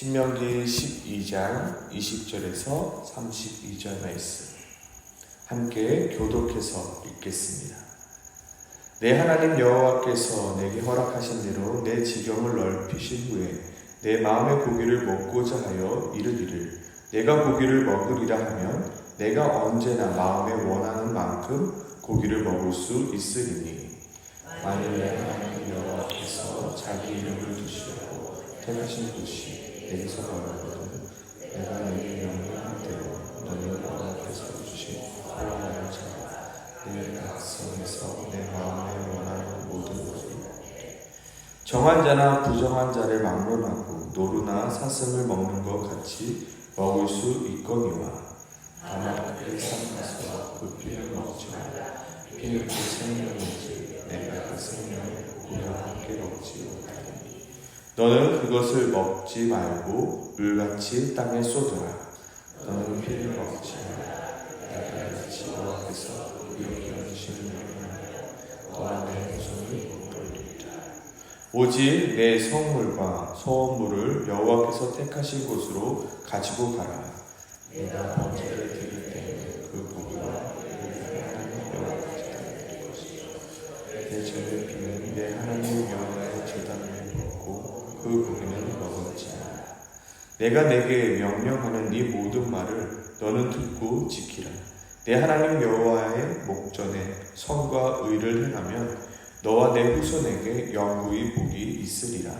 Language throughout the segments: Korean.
신명기 12장 20절에서 32절 말씀 함께 교독해서 읽겠습니다. 내 하나님 여호와께서 내게 허락하신 대로 내 지경을 넓히신 후에 내 마음의 고기를 먹고자 하여 이르기를 내가 고기를 먹으리라 하면 내가 언제나 마음에 원하는 만큼 고기를 먹을 수 있으리니 만일 내 하나님 여호와께서 자기 이름을 두시려고 택하신 곳이 내게서 멀거든 내가 내게 명령한 대로 너는 여호와께서 주신 허락하는 자와 내 백성에서 내 마음에 원하는 모든 것을 정한 자나 부정한 자를 막론하고 노루나 사슴을 먹는 것 같이 먹을 수 있거니와 다만 그의 삼가서 그 피를 먹지 말라. 피는 그 생명이지 내가 그 생명을 그와 함께 먹지 못하리니 너는 그것을 먹지 말고 물같이 땅에 쏟으라. 너는 피를 먹지 말라. 내가 같이 여호와께서 이렇게 하시는 명령하여 너와 내 후손을 못 돌리리라. 오직 내 성물과 소원물을 여호와께서 택하신 곳으로 가지고 가라. 내가 번제를 드릴 때에 그 고기와 하나님 여호와께 드릴 것이요 내 전에 피는 내 하나님 여호와의 제단을 먹고 그 고기는 먹을지 않아. 내가 내게 명령하는 네 모든 말을 너는 듣고 지키라. 내 하나님 여호와의 목전에 선과 의를 행하면 너와 내 후손에게 영구히 복이 있으리라.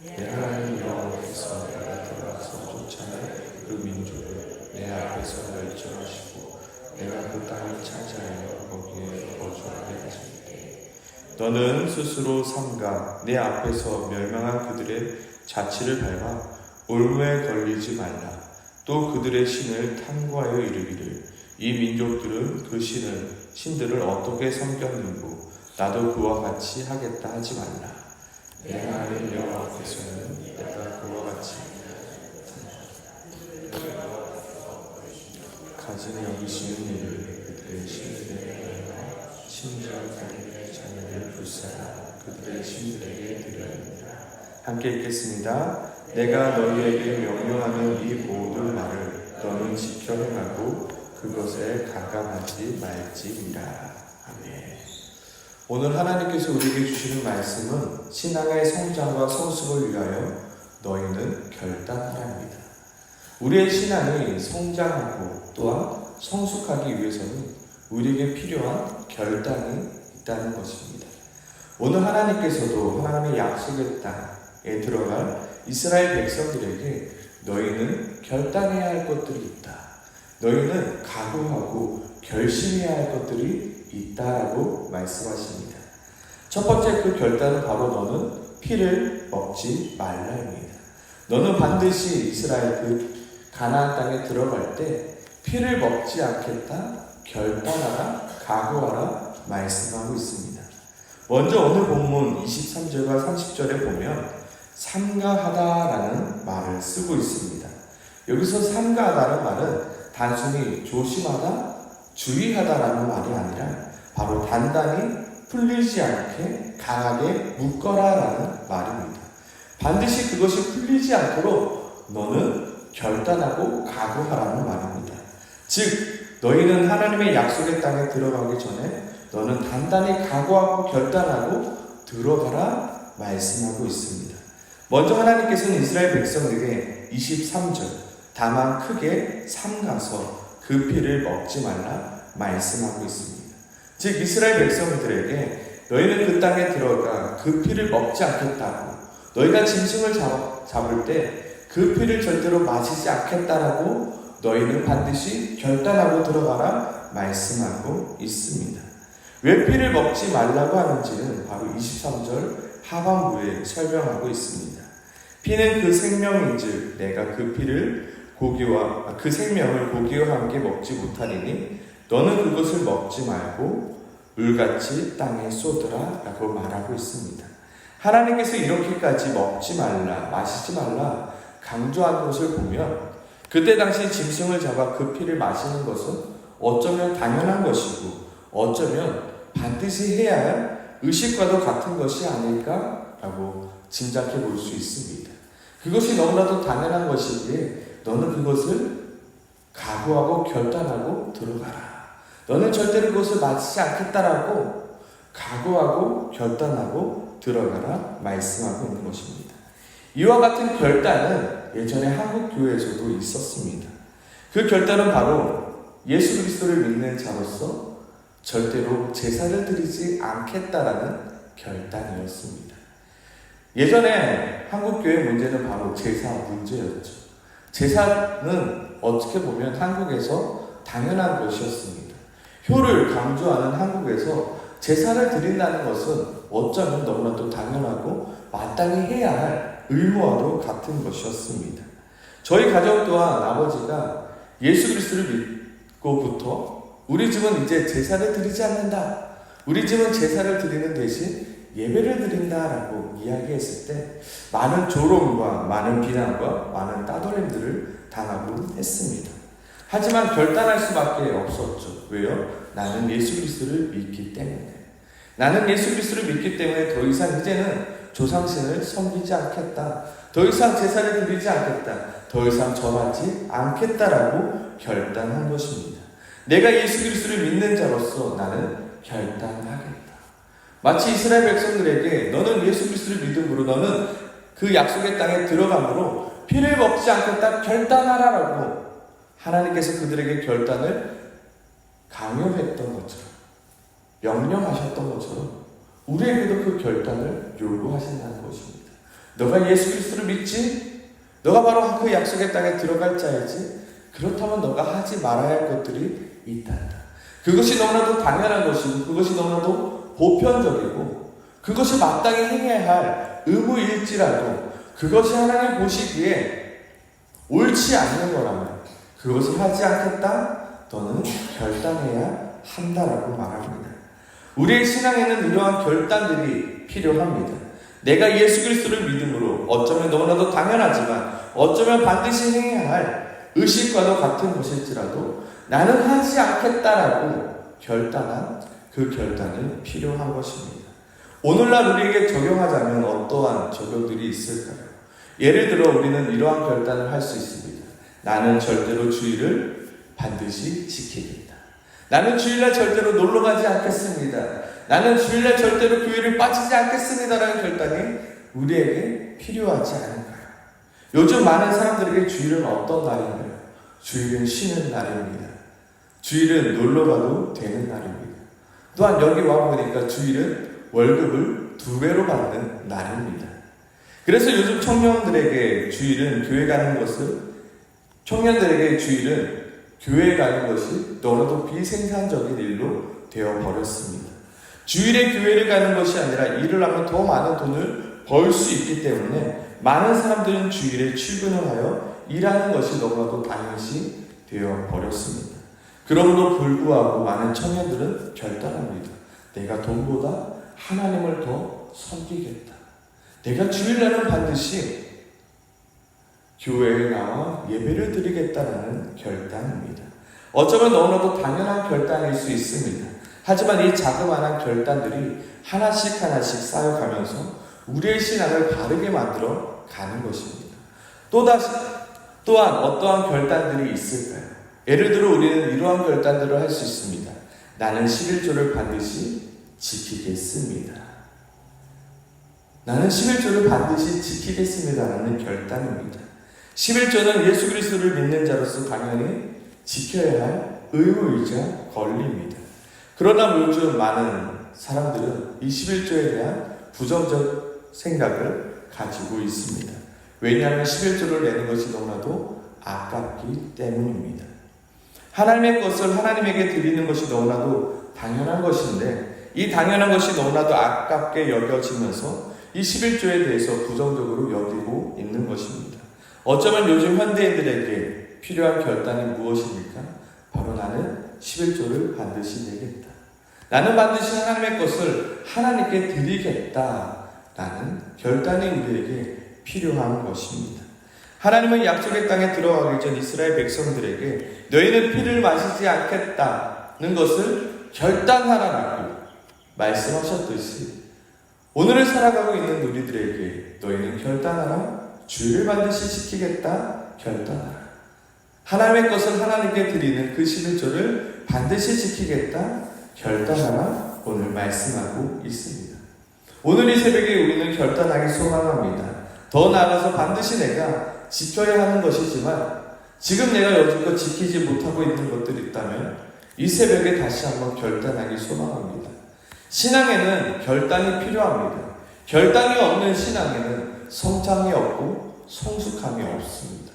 내 하나님 여호와께서 내가 들어가서 쫓아낼 그 민족을 내 앞에서 멸절하시고 내가 그 땅을 차지하여 거기에 거주하게 하실 때 너는 스스로 삼가 내 앞에서 멸망한 그들의 자취를 밟아 올무에 걸리지 말라. 또 그들의 신을 탐구하여 이르기를 이 민족들은 그 신들을 어떻게 섬겼는고 나도 그와 같이 하겠다 하지 말라. 내 하나님 여호와께서는 내가 그와 같이 가진 여기시는 일을 그들의 신들에게 심지어 자기의 자녀를 불사라 그들의 신들에게 드려야합니다. 함께 읽겠습니다. 내가 너희에게 명령하는 이 모든 말을 너는 지켜 행하고 그것에 가감하지 말지니라. 아멘. 오늘 하나님께서 우리에게 주시는 말씀은 신앙의 성장과 성숙을 위하여 너희는 결단하라입니다. 우리의 신앙이 성장하고 또한 성숙하기 위해서는 우리에게 필요한 결단이 있다는 것입니다. 오늘 하나님께서도 하나님의 약속의 땅에 들어갈 이스라엘 백성들에게 너희는 결단해야 할 것들이 있다. 너희는 각오하고 결심해야 할 것들이 있다라고 말씀하십니다. 첫 번째 그 결단은 바로 너는 피를 먹지 말라입니다. 너는 반드시 이스라엘 그 가나안 땅에 들어갈 때 피를 먹지 않겠다 결단하라 각오하라 말씀하고 있습니다. 먼저 오늘 본문 23절과 30절에 보면 삼가하다라는 말을 쓰고 있습니다. 여기서 삼가하다는 말은 단순히 조심하다, 주의하다라는 말이 아니라 바로 단단히 풀리지 않게 강하게 묶어라라는 말입니다. 반드시 그것이 풀리지 않도록 너는 결단하고 각오하라는 말입니다. 즉 너희는 하나님의 약속의 땅에 들어가기 전에 너는 단단히 각오하고 결단하고 들어가라 말씀하고 있습니다. 먼저 하나님께서는 이스라엘 백성에게 23절 다만 크게 삼가서 그 피를 먹지 말라 말씀하고 있습니다. 즉 이스라엘 백성들에게 너희는 그 땅에 들어가 그 피를 먹지 않겠다고 너희가 짐승을 잡을 때 그 피를 절대로 마시지 않겠다라고 너희는 반드시 결단하고 들어가라 말씀하고 있습니다. 왜 피를 먹지 말라고 하는지는 바로 23절 하반부에 설명하고 있습니다. 피는 그 생명인즉 내가 그 피를 그 생명을 고기와 함께 먹지 못하리니 너는 그것을 먹지 말고 물같이 땅에 쏟으라 라고 말하고 있습니다. 하나님께서 이렇게까지 먹지 말라 마시지 말라 강조한 것을 보면 그때 당시 짐승을 잡아 그 피를 마시는 것은 어쩌면 당연한 것이고 어쩌면 반드시 해야 할 의식과도 같은 것이 아닐까라고 짐작해 볼 수 있습니다. 그것이 너무나도 당연한 것이기에 너는 그것을 각오하고 결단하고 들어가라. 너는 절대로 그것을 마치지 않겠다라고 각오하고 결단하고 들어가라 말씀하고 있는 것입니다. 이와 같은 결단은 예전에 한국 교회에서도 있었습니다. 그 결단은 바로 예수 그리스도를 믿는 자로서 절대로 제사를 드리지 않겠다라는 결단이었습니다. 예전에 한국 교회 문제는 바로 제사 문제였죠. 제사는 어떻게 보면 한국에서 당연한 것이었습니다. 효를 강조하는 한국에서 제사를 드린다는 것은 어쩌면 너무나도 당연하고 마땅히 해야 할 의무와도 같은 것이었습니다. 저희 가족 또한 아버지가 예수 그리스도를 믿고부터 우리 집은 이제 제사를 드리지 않는다. 우리 집은 제사를 드리는 대신 예배를 드린다라고 이야기했을 때 많은 조롱과 많은 비난과 많은 따돌림들을 당하곤 했습니다. 하지만 결단할 수밖에 없었죠. 왜요? 나는 예수 그리스도를 믿기 때문에. 나는 예수 그리스도를 믿기 때문에 더 이상 이제는 조상신을 섬기지 않겠다. 더 이상 제사를 드리지 않겠다. 더 이상 절하지 않겠다라고 결단한 것입니다. 내가 예수 그리스도를 믿는 자로서 나는 결단하겠다. 마치 이스라엘 백성들에게 너는 예수 그리스도를 믿음으로 너는 그 약속의 땅에 들어감으로 피를 먹지 않겠다 결단하라라고 하나님께서 그들에게 결단을 강요했던 것처럼 명령하셨던 것처럼 우리에게도 그 결단을 요구하신다는 것입니다. 너가 예수 그리스도를 믿지? 너가 바로 그 약속의 땅에 들어갈 자이지? 그렇다면 너가 하지 말아야 할 것들이 있단다. 그것이 너무나도 당연한 것이고 그것이 너무나도 보편적이고 그것이 마땅히 행해야 할 의무일지라도 그것이 하나님 보시기에 옳지 않는 거라면 그것을 하지 않겠다? 너는 결단해야 한다라고 말합니다. 우리의 신앙에는 이러한 결단들이 필요합니다. 내가 예수 그리스도를 믿음으로 어쩌면 너무나도 당연하지만 어쩌면 반드시 행해야 할 의식과도 같은 것일지라도 나는 하지 않겠다라고 결단한 그 결단이 필요한 것입니다. 오늘날 우리에게 적용하자면 어떠한 적용들이 있을까요? 예를 들어 우리는 이러한 결단을 할 수 있습니다. 나는 절대로 주일을 반드시 지키겠다. 나는 주일날 절대로 놀러 가지 않겠습니다. 나는 주일날 절대로 교회를 빠지지 않겠습니다라는 결단이 우리에게 필요하지 않은가요? 요즘 많은 사람들에게 주일은 어떤 날인가요? 주일은 쉬는 날입니다. 주일은 놀러 가도 되는 날입니다. 또한 여기 와보니까 주일은 월급을 2배로 받는 날입니다. 그래서 요즘 청년들에게 주일은 교회 가는 것을 청년들에게 주일은 교회 가는 것이 너무나도 비생산적인 일로 되어버렸습니다. 주일에 교회를 가는 것이 아니라 일을 하면 더 많은 돈을 벌 수 있기 때문에 많은 사람들은 주일에 출근을 하여 일하는 것이 너무나도 당연시 되어버렸습니다. 그럼에도 불구하고 많은 청년들은 결단합니다. 내가 돈보다 하나님을 더 섬기겠다. 내가 주일날은 반드시 교회에 나와 예배를 드리겠다라는 결단입니다. 어쩌면 너무나도 당연한 결단일 수 있습니다. 하지만 이 자그마한 결단들이 하나씩 하나씩 쌓여가면서 우리의 신앙을 바르게 만들어 가는 것입니다. 또한 어떠한 결단들이 있을까요? 예를 들어 우리는 이러한 결단들을 할 수 있습니다. 나는 11조를 반드시 지키겠습니다. 나는 11조를 반드시 지키겠습니다라는 결단입니다. 11조는 예수 그리스도를 믿는 자로서 당연히 지켜야 할 의무이자 권리입니다. 그러나 요즘 많은 사람들은 이 11조에 대한 부정적 생각을 가지고 있습니다. 왜냐하면 11조를 내는 것이 너무나도 아깝기 때문입니다. 하나님의 것을 하나님에게 드리는 것이 너무나도 당연한 것인데 이 당연한 것이 너무나도 아깝게 여겨지면서 이 11조에 대해서 부정적으로 여기고 있는 것입니다. 어쩌면 요즘 현대인들에게 필요한 결단이 무엇입니까? 바로 나는 11조를 반드시 내겠다. 나는 반드시 하나님의 것을 하나님께 드리겠다라는 결단이 우리에게 필요한 것입니다. 하나님은 약속의 땅에 들어가기 전 이스라엘 백성들에게 너희는 피를 마시지 않겠다는 것을 결단하라고 말씀하셨듯이 오늘을 살아가고 있는 우리들에게 너희는 결단하라, 주의를 반드시 지키겠다 결단하라. 하나님의 것을 하나님께 드리는 그 11조를 반드시 지키겠다 결단하라 오늘 말씀하고 있습니다. 오늘 이 새벽에 우리는 결단하기 소망합니다. 더 나아가서 반드시 내가 지켜야 하는 것이지만 지금 내가 여지껏 지키지 못하고 있는 것들이 있다면 이 새벽에 다시 한번 결단하기 소망합니다. 신앙에는 결단이 필요합니다. 결단이 없는 신앙에는 성장이 없고 성숙함이 없습니다.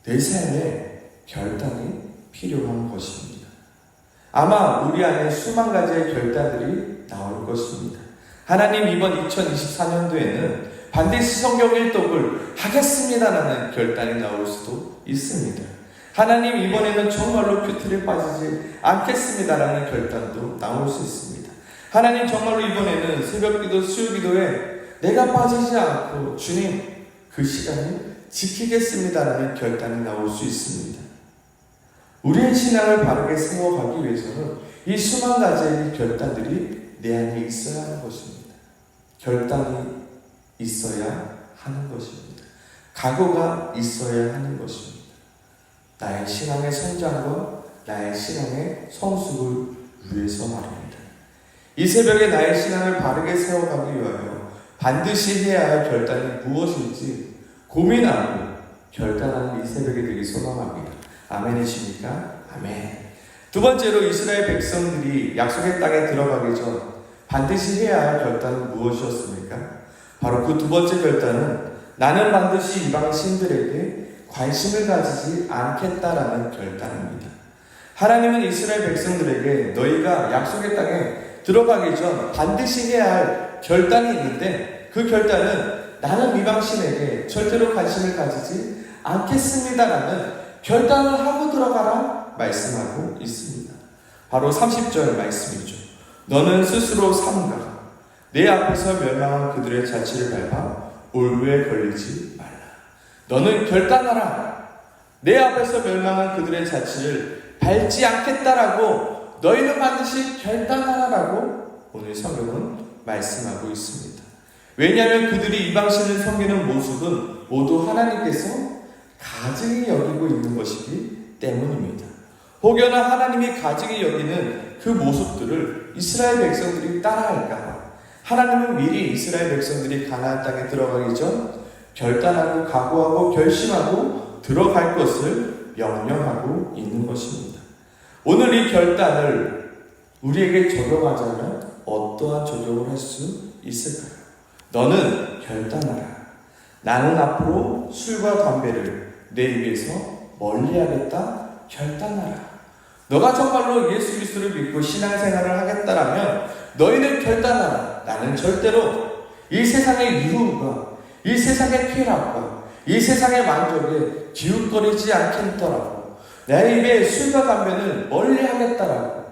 내 삶에 결단이 필요한 것입니다. 아마 우리 안에 수만 가지의 결단들이 나올 것입니다. 하나님 이번 2024년도에는 반드시 성경 일독을 하겠습니다라는 결단이 나올 수도 있습니다. 하나님 이번에는 정말로 큐티를 빠지지 않겠습니다라는 결단도 나올 수 있습니다. 하나님 정말로 이번에는 새벽기도 수요기도에 내가 빠지지 않고 주님 그 시간을 지키겠습니다라는 결단이 나올 수 있습니다. 우리의 신앙을 바르게 세워가기 위해서는 이 수만 가지의 결단들이 내 안에 있어야 하는 것입니다. 결단이 있어야 하는 것입니다. 각오가 있어야 하는 것입니다. 나의 신앙의 성장과 나의 신앙의 성숙을 위해서 말입니다. 이 새벽에 나의 신앙을 바르게 세워가기 위하여 반드시 해야 할 결단이 무엇인지 고민하고 결단하는 이 새벽이 되기 소망합니다. 아멘이십니까? 아멘. 두 번째로 이스라엘 백성들이 약속의 땅에 들어가기 전 반드시 해야 할 결단은 무엇이었습니까? 바로 그 두 번째 결단은 나는 반드시 이방 신들에게 관심을 가지지 않겠다라는 결단입니다. 하나님은 이스라엘 백성들에게 너희가 약속의 땅에 들어가기 전 반드시 해야 할 결단이 있는데 그 결단은 나는 이방 신에게 절대로 관심을 가지지 않겠습니다라는 결단을 하고 들어가라 말씀하고 있습니다. 바로 30절 말씀이죠. 너는 스스로 삼가 내 앞에서 멸망한 그들의 자취를 밟아 올무에 걸리지 말라. 너는 결단하라. 내 앞에서 멸망한 그들의 자취를 밟지 않겠다라고 너희는 반드시 결단하라라고 오늘 성경은 말씀하고 있습니다. 왜냐하면 그들이 이방신을 섬기는 모습은 모두 하나님께서 가증히 여기고 있는 것이기 때문입니다. 혹여나 하나님이 가증히 여기는 그 모습들을 이스라엘 백성들이 따라할까 하나님은 미리 이스라엘 백성들이 가나안 땅에 들어가기 전 결단하고 각오하고 결심하고 들어갈 것을 명령하고 있는 것입니다. 오늘 이 결단을 우리에게 적용하자면 어떠한 적용을 할 수 있을까요? 너는 결단하라. 나는 앞으로 술과 담배를 내 입에서 멀리하겠다. 결단하라. 너가 정말로 예수 그리스도를 믿고 신앙생활을 하겠다라면 너희는 결단하라. 나는 절대로 이 세상의 유혹과 이 세상의 쾌락과 이 세상의 만족에 기웃거리지 않겠더라고. 내 입에 술과 담배는 멀리하겠다라고.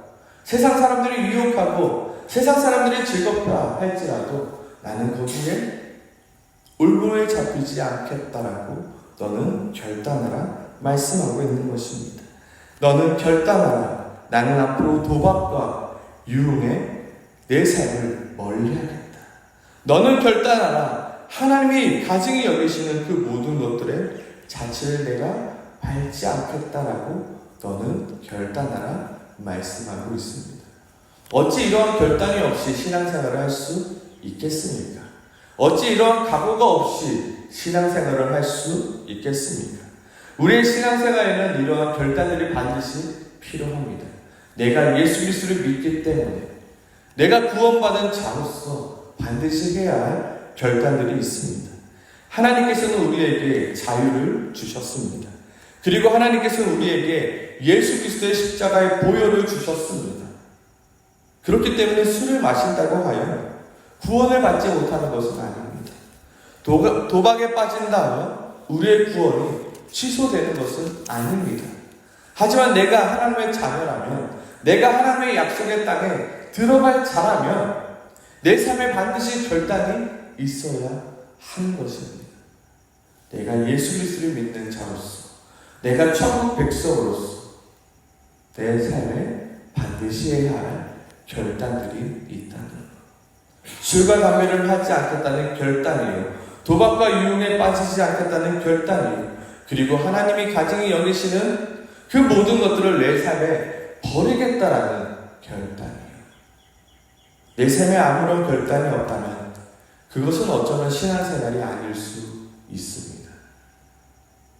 세상 사람들이 유혹하고 세상 사람들이 즐겁다 할지라도 나는 거기에 울분에 잡히지 않겠다라고 너는 결단하라 말씀하고 있는 것입니다. 너는 결단하라. 나는 앞으로 도박과 유흥에 내 삶을 멀리하겠다. 너는 결단하라. 하나님이 가증히 여기시는 그 모든 것들의 자취를 내가 밟지 않겠다라고 너는 결단하라 말씀하고 있습니다. 어찌 이러한 결단이 없이 신앙생활을 할 수 있겠습니까? 어찌 이러한 각오가 없이 신앙생활을 할 수 있겠습니까? 우리의 신앙생활에는 이러한 결단들이 반드시 필요합니다. 내가 예수 그리스도를 믿기 때문에 내가 구원받은 자로서 반드시 해야 할 결단들이 있습니다. 하나님께서는 우리에게 자유를 주셨습니다. 그리고 하나님께서는 우리에게 예수 그리스도의 십자가의 보혈을 주셨습니다. 그렇기 때문에 술을 마신다고 하여 구원을 받지 못하는 것은 아닙니다. 도박에 빠진다면 우리의 구원이 취소되는 것은 아닙니다. 하지만 내가 하나님의 자녀라면, 내가 하나님의 약속의 땅에 들어갈 자라면 내 삶에 반드시 결단이 있어야 하는 것입니다. 내가 예수 그리스도를 믿는 자로서, 내가 천국 백성으로서 내 삶에 반드시 해야 할 결단들이 있다는 것. 술과 담배를 하지 않겠다는 결단이요. 도박과 유흥에 빠지지 않겠다는 결단이에요. 그리고 하나님이 가증히 여기시는 그 모든 것들을 내 삶에 버리겠다라는 결단이에요. 내 삶에 아무런 결단이 없다면 그것은 어쩌면 신앙생활이 아닐 수 있습니다.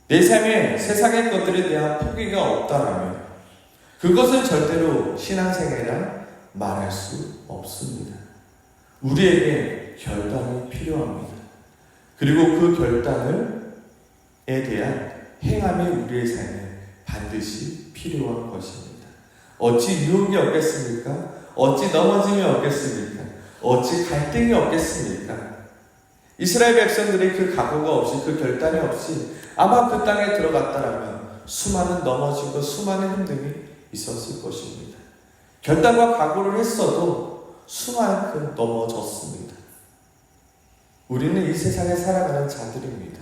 내 삶에 세상의 것들에 대한 포기가 없다라면 그것은 절대로 신앙생활이라 말할 수 없습니다. 우리에게 결단이 필요합니다. 그리고 그 결단에 대한 행함이 우리의 삶에 반드시 필요한 것입니다. 어찌 유혹이 없겠습니까? 어찌 넘어짐이 없겠습니까? 어찌 갈등이 없겠습니까? 이스라엘 백성들이 그 각오가 없이 그 결단이 없이 아마 그 땅에 들어갔다라면 수많은 넘어지고 수많은 힘듦이 있었을 것입니다. 결단과 각오를 했어도 수많은 넘어졌습니다. 우리는 이 세상에 살아가는 자들입니다.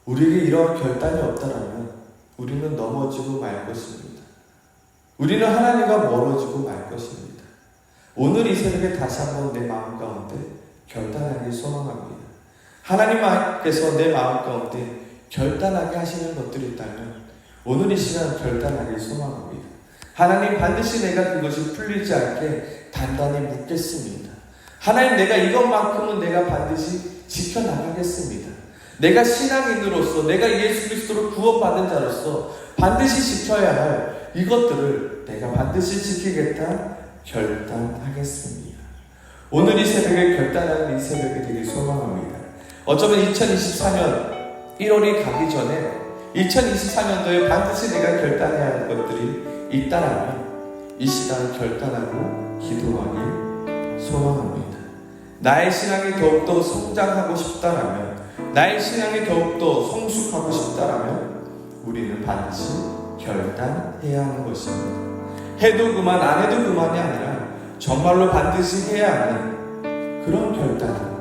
우리에게 이러한 결단이 없다라면 우리는 넘어지고 말 것입니다. 우리는 하나님과 멀어지고 말 것입니다. 오늘 이 새벽에 다시 한번 내 마음 가운데 결단하기 소망합니다. 하나님께서 내 마음 가운데 결단하게 하시는 것들이 있다면 오늘 이 시간 결단하기 소망합니다. 하나님, 반드시 내가 그것이 풀리지 않게 단단히 묻겠습니다. 하나님, 내가 이것만큼은 내가 반드시 지켜나가겠습니다. 내가 신앙인으로서, 내가 예수 그리스도로 구원받은 자로서 반드시 지켜야 할 이것들을 내가 반드시 지키겠다 결단하겠습니다. 오늘 이 새벽에 결단하는 이 새벽이 되길 소망합니다. 어쩌면 2024년 1월이 가기 전에 2024년도에 반드시 내가 결단해야 할 것들이 있다라면 이 시간 결단하고 기도하길 소망합니다. 나의 신앙이 더욱더 성장하고 싶다라면, 나의 신앙이 더욱더 성숙하고 싶다라면 우리는 반드시 결단해야 하는 것입니다. 해도 그만 안 해도 그만이 아니라 정말로 반드시 해야 하는 그런 결단을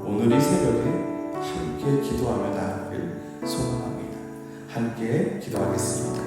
오늘 이 새벽에 함께 기도하며 나아가길 소망합니다. 함께 기도하겠습니다.